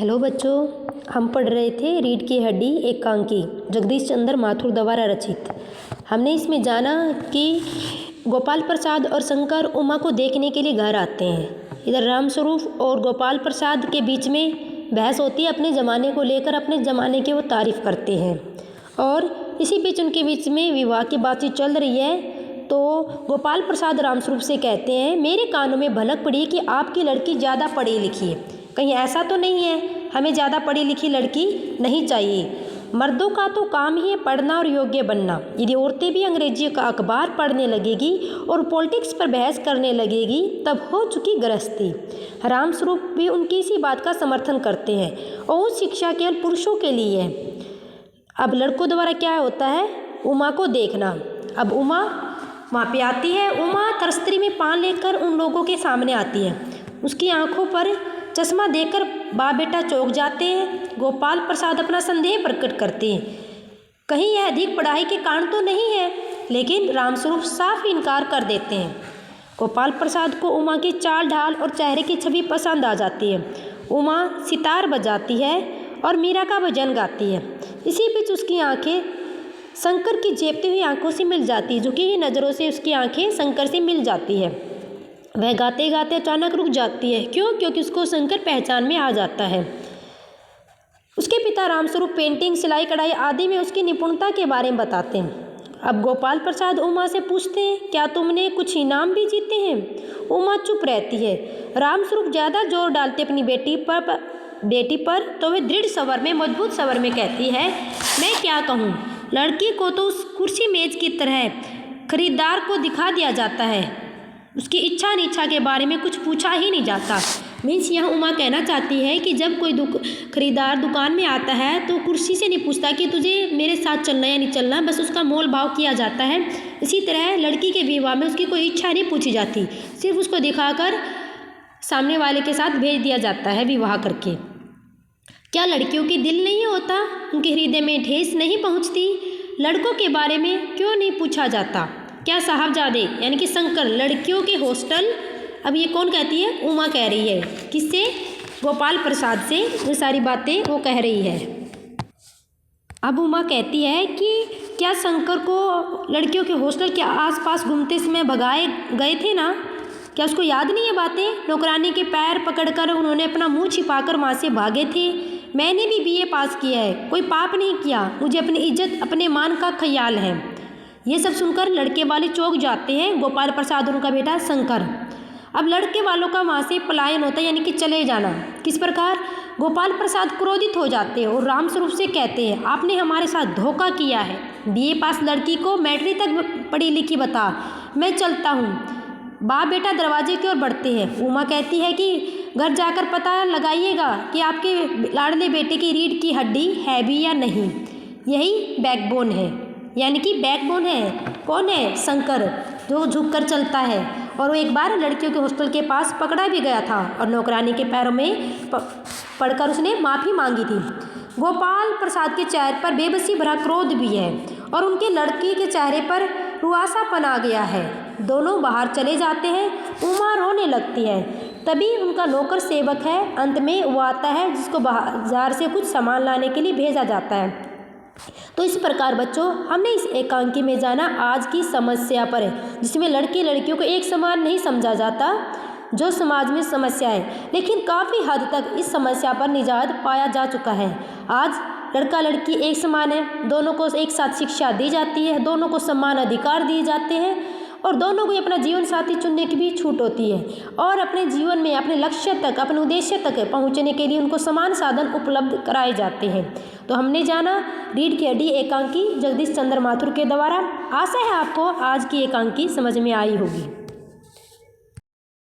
Hello बच्चों, हम पढ़ रहे थे रीढ़ की हड्डी एकांकी जगदीश चंद्र माथुर द्वारा रचित। हमने इसमें जाना कि गोपाल प्रसाद और शंकर उमा को देखने के लिए घर आते हैं। इधर रामस्वरूप और गोपाल प्रसाद के बीच में बहस होती है अपने ज़माने को लेकर। अपने ज़माने की वो तारीफ़ करते हैं और इसी बीच उनके बीच में विवाह की बातचीत चल रही है। तो गोपाल प्रसाद रामस्वरूप से कहते हैं, मेरे कानों में भनक पड़ी कि आपकी लड़की ज़्यादा पढ़ी लिखी है। कहीं ऐसा तो नहीं है? हमें ज़्यादा पढ़ी लिखी लड़की नहीं चाहिए। मर्दों का तो काम ही है पढ़ना और योग्य बनना। यदि औरतें भी अंग्रेजी का अखबार पढ़ने लगेगी और पॉलिटिक्स पर बहस करने लगेगी तब हो चुकी गृहस्थी। रामस्वरूप भी उनकी इसी बात का समर्थन करते हैं और शिक्षा केवल पुरुषों के लिए है। अब लड़कों द्वारा क्या होता है? उमा को देखना। अब उमा वहाँ पे आती है। उमा तरस्तरी में पान लेकर उन लोगों के सामने आती है। उसकी आंखों पर चश्मा देकर बाप बेटा चौंक जाते हैं। गोपाल प्रसाद अपना संदेह प्रकट करते हैं, कहीं यह अधिक पढ़ाई के कारण तो नहीं है, लेकिन रामस्वरूप साफ इनकार कर देते हैं। गोपाल प्रसाद को उमा की चाल ढाल और चेहरे की छवि पसंद आ जाती है। उमा सितार बजाती है और मीरा का भजन गाती है। इसी बीच उसकी आंखें शंकर की झेपती हुई आंखों से मिल जाती है। झुकी हुई नज़रों से उसकी आंखें शंकर से मिल जाती है। वह गाते गाते अचानक रुक जाती है। क्यों? क्योंकि उसको शंकर पहचान में आ जाता है। उसके पिता रामस्वरूप पेंटिंग, सिलाई, कढ़ाई आदि में उसकी निपुणता के बारे में बताते हैं। अब गोपाल प्रसाद उमा से पूछते हैं, क्या तुमने कुछ इनाम भी जीते हैं? उमा चुप रहती है। रामस्वरूप ज़्यादा जोर डालते अपनी बेटी पर तो वह दृढ़ स्वर में, मजबूत स्वर में कहती है, मैं क्या कहूँ, लड़की को तो उस कुर्सी मेज की तरह खरीदार को दिखा दिया जाता है। उसकी इच्छा अनिच्छा के बारे में कुछ पूछा ही नहीं जाता। मीन्स यहाँ उमा कहना चाहती है कि जब कोई खरीदार दुकान में आता है तो कुर्सी से नहीं पूछता कि तुझे मेरे साथ चलना या नहीं चलना, बस उसका मोल भाव किया जाता है। इसी तरह लड़की के विवाह में उसकी कोई इच्छा नहीं पूछी जाती, सिर्फ उसको दिखाकर सामने वाले के साथ भेज दिया जाता है विवाह करके। क्या लड़कियों की दिल नहीं होता? उनके हृदय में ठेस नहीं पहुँचती? लड़कों के बारे में क्यों नहीं पूछा जाता? क्या साहबजादे यानी कि शंकर लड़कियों के हॉस्टल? अब ये कौन कहती है? उमा कह रही है। किससे? गोपाल प्रसाद से ये सारी बातें वो कह रही है। अब उमा कहती है कि क्या शंकर को लड़कियों के हॉस्टल के आसपास घूमते समय भगाए गए थे ना? क्या उसको याद नहीं है बातें? नौकरानी के पैर पकड़कर उन्होंने अपना मुंह छिपाकर वहाँ से भागे थे। मैंने भी बीए पास किया है, कोई पाप नहीं किया। मुझे अपनी इज्जत, अपने मान का ख्याल है। ये सब सुनकर लड़के वाले चौंक जाते हैं, गोपाल प्रसाद और उनका बेटा शंकर। अब लड़के वालों का वहाँ से पलायन होता है, यानी कि चले जाना। किस प्रकार? गोपाल प्रसाद क्रोधित हो जाते हैं और रामस्वरूप से कहते हैं, आपने हमारे साथ धोखा किया है। बीए पास लड़की को मैट्रिक तक पढ़ी लिखी बता, मैं चलता हूँ। बाप बेटा दरवाजे की ओर बढ़ते हैं। उमा कहती है कि घर जाकर पता लगाइएगा कि आपके लाडले बेटे की रीढ़ की हड्डी है भी या नहीं। यही बैकबोन है, यानी कि बैकबोन है। कौन है? शंकर, जो झुककर चलता है। और वो एक बार लड़कियों के हॉस्टल के पास पकड़ा भी गया था और नौकरानी के पैरों में पड़कर उसने माफ़ी मांगी थी। गोपाल प्रसाद के चेहरे पर बेबसी भरा क्रोध भी है और उनके लड़की के चेहरे पर रुआसापन आ गया है। दोनों बाहर चले जाते हैं। उमा रोने लगती है। तभी उनका नौकर सेवक है, अंत में वो आता है जिसको बाजार से कुछ सामान लाने के लिए भेजा जाता है। तो इस प्रकार बच्चों, हमने इस एकांकी में जाना आज की समस्या पर है, जिसमें लड़के लड़कियों को एक समान नहीं समझा जाता, जो समाज में समस्या है। लेकिन काफ़ी हद तक इस समस्या पर निजात पाया जा चुका है। आज लड़का लड़की एक समान है, दोनों को एक साथ शिक्षा दी जाती है, दोनों को समान अधिकार दिए जाते हैं और दोनों को अपना जीवन साथी चुनने की भी छूट होती है। और अपने जीवन में अपने लक्ष्य तक, अपने उद्देश्य तक पहुंचने के लिए उनको समान साधन उपलब्ध कराए जाते हैं। तो हमने जाना रीढ़ की हड्डी एकांकी जगदीश चंद्र माथुर के द्वारा। आशा है आपको आज की एकांकी समझ में आई होगी।